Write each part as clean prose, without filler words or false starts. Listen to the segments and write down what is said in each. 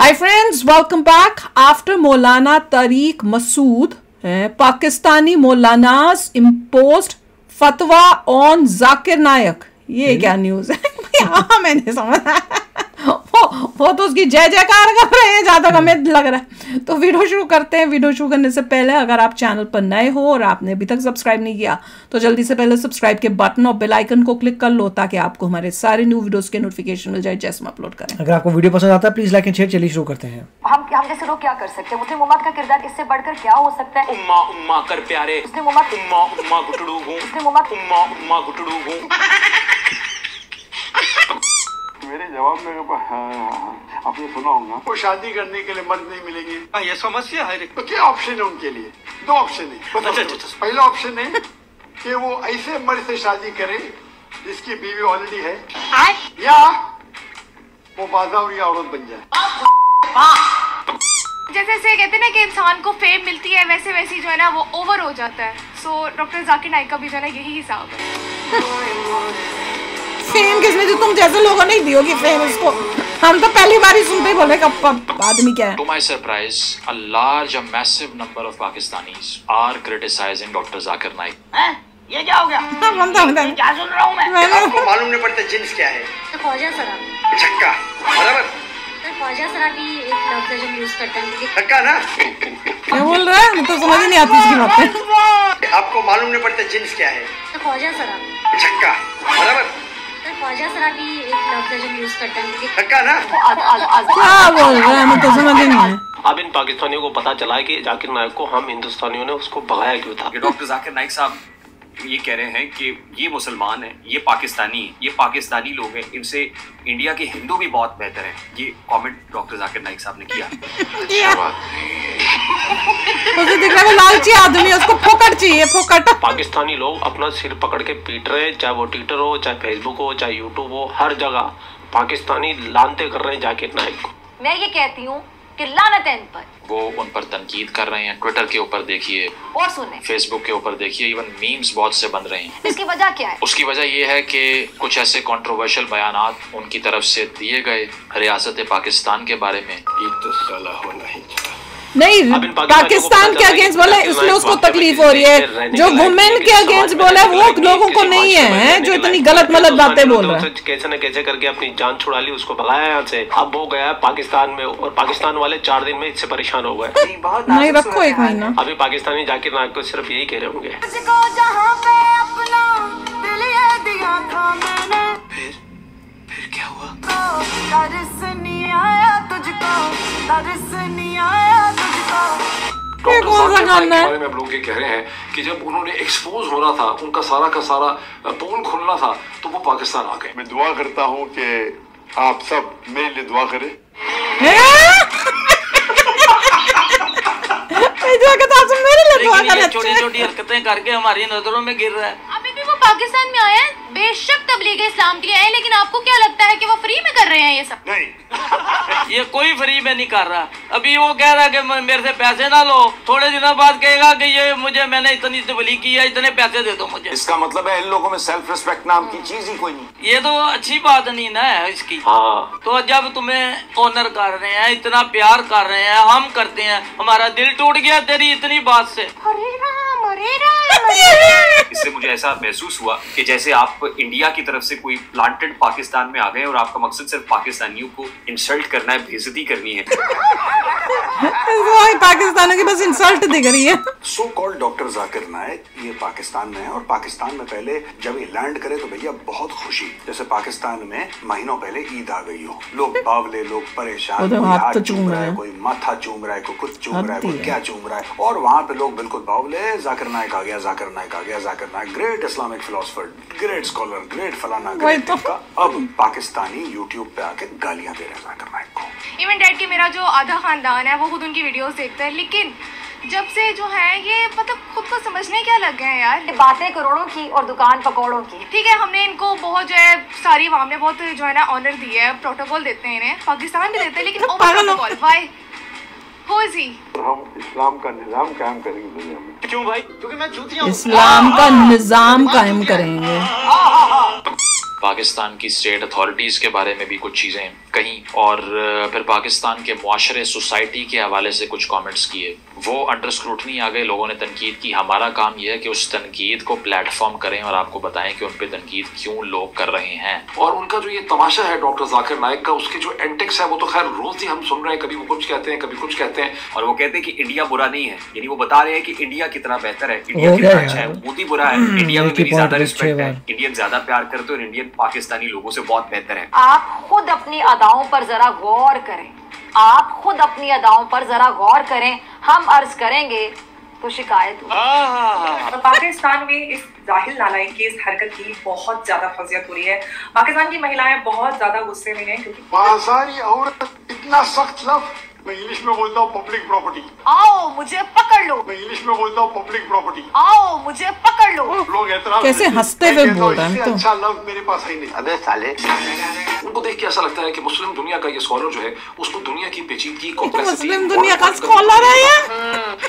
Hi friends, welcome back. After Maulana Tariq Masood, Pakistani Maulanas imposed fatwa on Zakir Naik. ये क्या news है? हाँ मैंने समझा वो तो उसकी जय जयकार कर रहे हैं ज्यादा हमें लग रहा है। तो वीडियो शुरू करते हैं। वीडियो शुरू करने से पहले अगर आप चैनल पर नए हो और आपने अभी तक सब्सक्राइब नहीं किया तो जल्दी से पहले सब्सक्राइब के बटन और बेल आइकन को क्लिक कर लो ताकि आपको हमारे सारे न्यू वीडियोस के नोटिफिकेशन मिल जाए जैसे हम अपलोड करें। अगर आपको वीडियो पसंद आता है प्लीज लाइक एंड शेयर। चलिए शुरू करते हैं। हम जैसे लोग क्या कर सकते हैं? मुस्लिम उम्मत का किरदार इससे बढ़कर क्या हो सकता है? उम्मा उम्मा कर प्यारे, मुस्लिम उम्मत उम्मा उम्मा गुटड़ू हूँ, मुस्लिम उम्मत उम्मा उम्मा गुटड़ू हूँ। मेरे जवाब में आपने सुना होगा वो शादी करने के लिए मर्द नहीं मिलेंगे। ये समस्या है। तो क्या ऑप्शन है उनके लिए? दो ऑप्शन है। पहला ऑप्शन है कि वो ऐसे मर्द से शादी करे जिसकी बीवी ऑलरेडी है, या वो बाजावरी औरत बन जाए। जैसे कहते हैं ना कि इंसान को फेम मिलती है वैसे वैसी जो है ना वो ओवर हो जाता है। सो डॉक्टर जाकिर नाइक का भी जो है ना यही हिसाब है। फेम किसने दी? तुम जैसे लोगों ने दी होगी फेम इसको। हम तो पहली बार ही सुनते ही बोले कब आदमी क्या है। To my surprise, a massive number of Pakistanis are criticizing Dr. Zakir Naik. ये क्या हो गया? क्या सुन रहा हूँ मैं? आपको मालूम नहीं पड़ता जिन्स क्या है? तो ख्वाजा सरा छक्का बराबर। ख्वाजा सरा भी एक लफ्ज है जो यूज करते हैं। छक्का ना? क्या बोल रहा है? मुझे तो समझ ही नहीं आती इसकी बातें। आपको मालूम नहीं पड़ता जिन्स क्या है? तो ख्वाजा सरा छक्का बराबर। ख्वाजा सरा भी एक लफ्ज है जो यूज करते हैं। छक्का ना? क्या बोल रहा है? मुझे तो समझ ही नहीं है। अब इन पाकिस्तानियों को पता चला है कि जाकिर नाइक को हम हिंदुस्तानियों ने उसको भगाया क्यों था। डॉक्टर जाकिर नाइक साहब ये कह रहे हैं कि ये मुसलमान है, ये पाकिस्तानी लोग हैं, इनसे इंडिया के हिंदू भी बहुत बेहतर हैं। ये कमेंट डॉक्टर जाकिर नाइक साहब ने किया। मुझे दिख रहा है वो लालची आदमी है, उसको फोकट चाहिए, फोकट। पाकिस्तानी लोग अपना सिर पकड़ के पीट रहे हैं, चाहे वो ट्विटर हो, चाहे फेसबुक हो, चाहे यूट्यूब हो, हर जगह पाकिस्तानी लानते कर रहे हैं जाकिर नाइक को। मैं ये कहती हूँ कि लानत है इन पर। वो उन पर तनकीद कर रहे हैं। ट्विटर के ऊपर देखिए और सुने, फेसबुक के ऊपर देखिए, इवन मीम्स बहुत से बन रहे हैं। इसकी वजह क्या है? उसकी वजह ये है कि कुछ ऐसे कंट्रोवर्शियल बयानात उनकी तरफ से दिए गए रियासत पाकिस्तान के बारे में। ये तो साला होना ही चाहिए। नहीं, पाकिस्तान के अगेंस्ट बोला इसलिए उसको तकलीफ हो रही है। जो वुमेन के अगेंस्ट बोला है वो लोगों को नहीं है जो इतनी गलत बातें बोल रहा है। कैसे न कैसे करके अपनी जान छुड़ा ली, उसको भगाया यहाँ से। अब वो गया पाकिस्तान में और पाकिस्तान वाले 4 दिन में इससे परेशान हो गए। नहीं रखो 1 महीना। अभी पाकिस्तानी जाकिर नाइक को सिर्फ यही कह रहे होंगे। फिर क्या हुआ? बारे में आप लोग ये कह रहे हैं कि जब उन्होंने एक्सपोज हो रहा था, उनका सारा का सारा पोल खुलना था, तो वो पाकिस्तान आ गए। मैं दुआ करता हूँ कि आप सब मेरे लिए दुआ करें। छोटी छोटी हरकतें करके हमारी नजरों में गिर रहा है। अभी भी वो पाकिस्तान में आए हैं, बेशक तबलीग इस्लाम के लिए आए, लेकिन आपको क्या लगता है कि वो फ्री में कर रहे हैं ये सब? नहीं ये कोई फ्री में नहीं कर रहा। अभी वो कह रहा है कि मेरे से पैसे ना लो, थोड़े दिनों बाद कहेगा कि ये मैंने इतनी तबलीग की है, इतने पैसे दे दो मुझे। इसका मतलब है इन लोगों में सेल्फ रिस्पेक्ट नाम की चीज ही कोई नहीं। ये तो अच्छी बात नहीं ना है इसकी। हाँ, तो जब तुम्हें ऑनर कर रहे हैं, इतना प्यार कर रहे हैं, हम करते हैं, हमारा दिल टूट गया तेरी इतनी बात से। इससे मुझे ऐसा महसूस हुआ कि जैसे आप इंडिया की तरफ से कोई प्लांटेड पाकिस्तान में आ गए और आपका मकसद सिर्फ पाकिस्तानियों को इंसल्ट करना है, बेइज्जती करनी है। पाकिस्तानों की बस इंसल्ट दिख रही है। So called doctor Zakir Naik ये पाकिस्तान में है, और पाकिस्तान में पहले जब ये लैंड करे तो भैया बहुत खुशी, जैसे पाकिस्तान में महीनों पहले ईद आ गई हो, लोग बावले, लोग परेशान, कोई हाथ चूम रहा है, कोई माथा चूम रहा है, कोई कुछ चूम रहा है, कोई क्या चूम रहा है, और वहाँ पे लोग बिल्कुल बावले, जाकिर नाइक आ गया, जाकिर नाइक आ गया, Zakir Naik great Islamic philosopher, great scholar, great फलाना, ग्रेट का। अब पाकिस्तानी यूट्यूब पे आके गालियां दे रहे हैं जाकिर नाइक को। इवन डैड की मेरा जो आधा खानदान है वो खुद उनकी वीडियोस देखता है, लेकिन जब से जो है ये मतलब खुद को समझने क्या लग गए हैं यार। बातें करोड़ों की और दुकान पकौड़ों की। ठीक है, हमने इनको बहुत जो है सारी अवाम ने बहुत जो है ना ऑनर दिया है, प्रोटोकॉल देते हैं इन्हें, पाकिस्तान भी देते हैं, लेकिन protocol why who is he? हम इस्लाम का निजाम कायम करेंगे दुनिया में। क्यों भाई? क्योंकि मैं चूतिया हूं। इस्लाम का निजाम कायम करेंगे। पाकिस्तान की स्टेट अथॉरिटीज़ के बारे में भी कुछ चीज़ें कहीं, और फिर पाकिस्तान के मुआशरे सोसाइटी के हवाले से कुछ कमेंट्स किए। वो अंडर स्क्रूटनी आ गए, लोगों ने तनकीद की। हमारा काम यह है कि उस तनकीद को प्लेटफॉर्म करें और आपको बताएं कि उन पर तनकीद क्यों लोग कर रहे हैं। और उनका जो ये तमाशा है डॉक्टर जाकिर नाइक का, उसके जो एंटिक्स है वो तो खैर रोज ही हम सुन रहे हैं, कभी वो कुछ कहते हैं कभी कुछ कहते हैं। और वो कहते हैं कि इंडिया बुरा नहीं है, यानी वो बता रहे हैं कि इंडिया कितना बेहतर है, इंडिया कितना अच्छा है। मोदी बुरा है, इंडिया में मेरी ज्यादा रिस्पेक्ट है, इंडियन ज्यादा प्यार करते हो और इंडियन पाकिस्तानी लोगों से बहुत बेहतर है। आप खुद अपनी अदाओं पर जरा गौर करें, आप खुद अपनी अदाओं पर जरा गौर करें, हम अर्ज करेंगे तो शिकायत होगी। पाकिस्तान में इस जाहिल नालायक की इस हरकत की बहुत ज्यादा फजियत हो रही है। पाकिस्तान की महिलाएं बहुत ज्यादा गुस्से में हैं क्योंकि बाजारी औरत इतना सख्त लफ्ज, मैं इंग्लिश में बोलता हूँ पब्लिक प्रॉपर्टी। आओ मुझे पकड़ लो। मैं इंग्लिश में बोलता हूँ पब्लिक प्रॉपर्टी। आओ मुझे पकड़ लो। लोग एतराज कैसे हंसते हुए बोल रहे हैं। अच्छा लफ्ज मेरे पास ही नहीं। अबे साले, उनको देख के ऐसा लगता है कि मुस्लिम दुनिया का ये स्कॉलर जो है उसको दुनिया की पेचीदगी को मुस्लिम दुनिया का स्कॉलर है ये,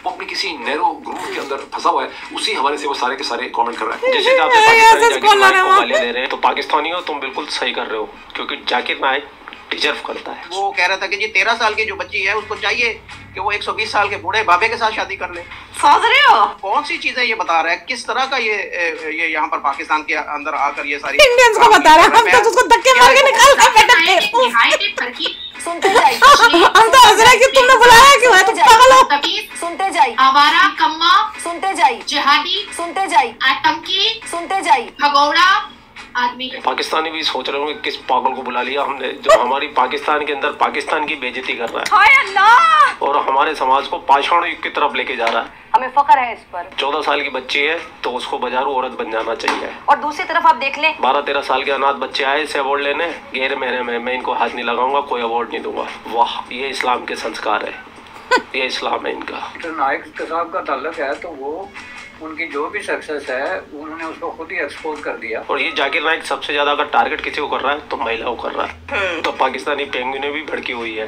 वो अपने किसी नैरो ग्रुप के अंदर फंसा हुआ है, उसी हवाले से वो सारे के सारे कमेंट कर रहा है। जैसे आप पाकिस्तानी जाकिर नाइक को गालियां दे रहे हैं, तो पाकिस्तानियों तुम बिल्कुल सही कर रहे हो, क्योंकि जाकिर नाइक डिजर्व करता है। वो कह रहा था कि जी 13 साल की जो बच्ची है उसको चाहिए कि वो 120 साल के बूढ़े बाबे के साथ शादी कर ले। समझ रहे हो कौन सी चीजें ये बता रहा है, किस तरह का ये यहाँ पर पाकिस्तान के अंदर आकर ये सारी इंडियंस को बता रहा है। हम तो उसको धक्के मार के निकाल कर बैठे। सुनते जाइए, हम तो हंस रहे कि तुमने बुलाया क्यों है, तुम पागल हो। सुनते जाइए, आवारा कम्मा सुनते जाइए, जिहादी सुनते जाइए, आतंकी सुनते जाइए, भगौड़ा आदमी। पाकिस्तानी भी सोच रहे होंगे किस पागल को बुला लिया हमने, जो हमारी पाकिस्तान के अंदर पाकिस्तान की बेइज्जती कर रहा है। हाय अल्लाह, और हमारे समाज को पाषाण युग की तरफ लेके जा रहा है। हमें फख्र है इस पर। 14 साल की बच्ची है तो उसको बाजारू औरत बन जाना चाहिए। और दूसरी तरफ आप देख लें, 12-13 साल के अनाथ बच्चे आए इसे अवार्ड लेने, गैर महरम है, मैं इनको हाथ नहीं लगाऊंगा, कोई अवार्ड नहीं दूंगा। वाह, ये इस्लाम के संस्कार है, ये इस्लाम है इनका। नाइक के साहब का ताल्लुक है तो वो उनकी जो भी सक्सेस है उन्होंने उसको खुद ही एक्सपोज कर दिया। और ये जाकिर नाइक सबसे ज्यादा अगर टारगेट किसी को कर रहा है तो महिलाओं को कर रहा है। तो पाकिस्तानी पेंगुइने भी भड़की हुई है।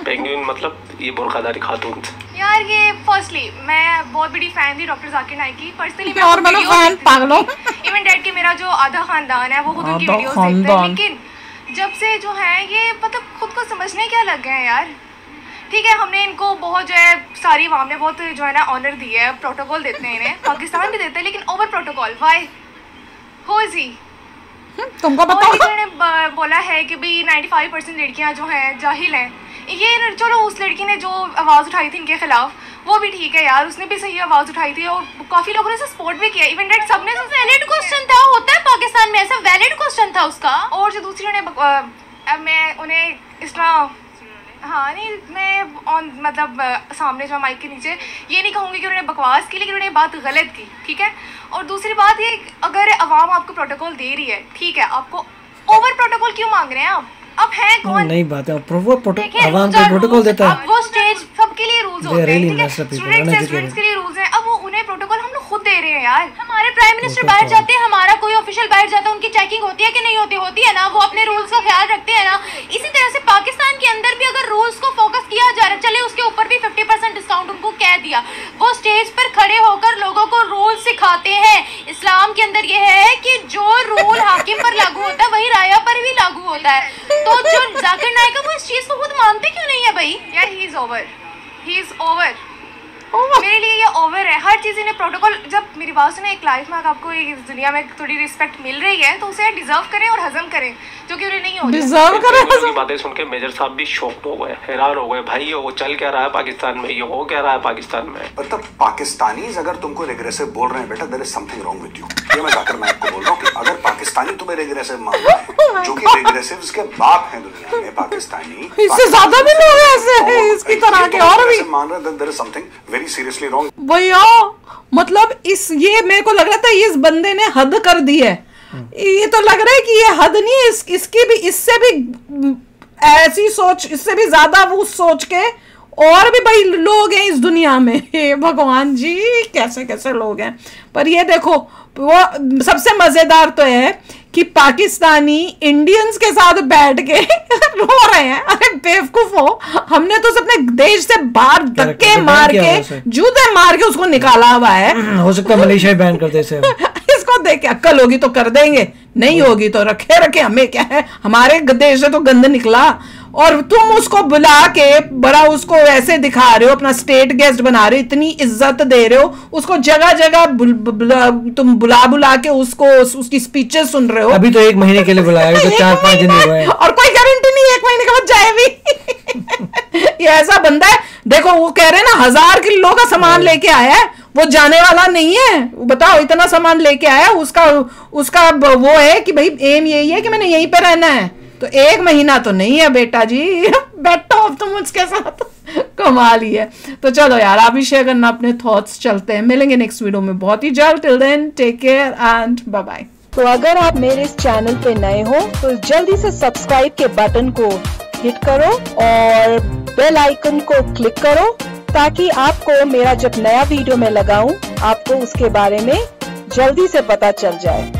पेंगुइन मतलब ये बुर्खादारी खातून। यार ये फर्स्टली मैं बहुत बड़ी फैन थी डॉक्टर जाकिर नाइक की। पर्सनली और मैं फैन पागलों। इवन डैड के मेरा जो आधा खानदान है वो खुद उनकी वीडियोस देखता है, लेकिन जब से जो है ये मतलब खुद को समझने क्या लग गए हैं यार। ठीक है, हमने इनको बहुत जो है सारी अवाम ने बहुत जो है ना ऑनर दिया है, प्रोटोकॉल देते हैं इन्हें, पाकिस्तान भी देते हैं, लेकिन ओवर प्रोटोकॉल वाई हो जी तुमको बताओ। इन्होंने बोला है कि भाई 95% लड़कियां जो हैं जाहिल हैं। ये चलो उस लड़की ने जो आवाज़ उठाई थी इनके खिलाफ वो भी ठीक है यार, उसने भी सही आवाज़ उठाई थी और काफ़ी लोगों ने उसे सपोर्ट भी किया। इवन डेट सबने वैलिड क्वेश्चन था, होता है पाकिस्तान में ऐसा, वैलिड क्वेश्चन था उसका। और जो दूसरी ने मैं उन्हें इस तरह हाँ नहीं मैं मतलब सामने जो माइक के नीचे ये नहीं कहूँगी कि उन्होंने बकवास की, लेकिन उन्होंने बात गलत की। ठीक है, और दूसरी बात ये, अगर अवाम आपको प्रोटोकॉल दे रही है, ठीक है, आपको ओवर प्रोटोकॉल क्यों मांग रहे हैं अब है कौन? नहीं बात है, अवाम को प्रोटोकॉल देता है। वो स्टेज सबके लिए रूल्स होते हैं, ठीक है, स्टूडेंट्स के लिए रूल्स हैं। अब वो उन्हें प्रोटोकॉल हम लोग खुद दे रहे हैं यार। हमारे प्राइम मिनिस्टर बाहर जाते हैं, हमारा कोई ऑफिशियल बाहर जाता है, उनकी चेकिंग होती है कि नहीं होती? होती है ना, वो अपने रूल्स का ख्याल रखते हैं ना। इसी तरह से पाकिस्तान के अंदर भी अगर रूल्स को फोकस किया जा रहा है, चले उसके ऊपर भी 50% डिस्काउंट उनको कह दिया, वो स्टेज पर खड़े होकर लोगों को रूल सिखाते हैं। इस्लाम के अंदर ये है कि जो रूल हाकिम पर लागू होता है वही राया पर भी लागू होता है। तो जो जाकिर नाइक है वो इस चीज को खुद मानते क्यों नहीं है भाई? यार ही इज ओवर मेरे लिए ये ओवर है हर चीज़। इन्हें प्रोटोकॉल, जब मेरी बात सुने, एक लाइफ में आपको इस दुनिया में थोड़ी रिस्पेक्ट मिल रही है तो उसे डिजर्व करें और हजम करें, जो कि उन्हें नहीं हो डिजर्व करें। बातें सुन के मेजर साहब भी शॉक्ड हो गए, हैरान हो गए, भाई ये वो चल क्या रहा है पाकिस्तान में, ये हो क्या रहा है पाकिस्तान में। मतलब पाकिस्तानीज अगर तुमको रिग्रेसिव बोल रहे हैं बेटा, there is something wrong with you. ये मैं जाकिर नाइक को बोल रहा हूँ कि अगर पाकिस्तानी तुम्हें रिग्रेसिव मान रहे हैं, जो कि रिग्रेसिव्स के बाप हैं दुनिया में, पाकिस्तानी इससे ज्यादा भी लोग ऐसे इसकी तरह के और भी मान रहे हैं, there is something very seriously wrong भैया। मतलब इस ये मेरे को लग रहा था इस बंदे ने हद कर दी है। ये तो लग रहा है कि ये हद नहीं है, इसकी भी, इससे भी ऐसी सोच, इससे भी ज्यादा वो सोच के और भी भाई लोग हैं इस दुनिया में। हे भगवान जी, कैसे कैसे लोग हैं। पर ये देखो, वो सबसे मजेदार तो है कि पाकिस्तानी इंडियंस के साथ बैठ के रो रहे हैं। अरे बेवकूफ हो, हमने तो अपने देश से बाहर धक्के मार के, जूते मार के उसको निकाला हुआ है। हो सकता है मलेशिया बैन कर दे इसे। इसको देख के अक्ल होगी तो कर देंगे, नहीं होगी तो रखे रखे, हमें क्या है, हमारे देश से तो गंद निकला। और तुम उसको बुला के बड़ा उसको ऐसे दिखा रहे हो, अपना स्टेट गेस्ट बना रहे हो, इतनी इज्जत दे रहे हो उसको, जगह जगह तुम बुला के उसको उसकी स्पीचेस सुन रहे हो। अभी तो 1 महीने के लिए बुलाया, तो 4-5 दिन हुए हैं और कोई गारंटी नहीं 1 महीने के बाद जाए भी। ये ऐसा बंदा है, देखो वो कह रहे हैं ना 1000 किलो का सामान लेके आया है, वो जाने वाला नहीं है। बताओ इतना सामान लेके आया, उसका वो है कि भाई एम यही है कि मैंने यहीं पे रहना है, तो 1 महीना तो नहीं है बेटा जी। बैठो अब तुम उसके साथ, कमाल ही है। तो चलो यार, आप भी शेयर करना अपने थॉट्स। चलते हैं, मिलेंगे नेक्स्ट वीडियो में बहुत ही जल्द। Till then take care and bye bye. तो अगर आप मेरे इस चैनल पे नए हो तो जल्दी से सब्सक्राइब के बटन को हिट करो और बेल आइकन को क्लिक करो, ताकि आपको मेरा जब नया वीडियो मैं लगाऊं आपको उसके बारे में जल्दी से पता चल जाए।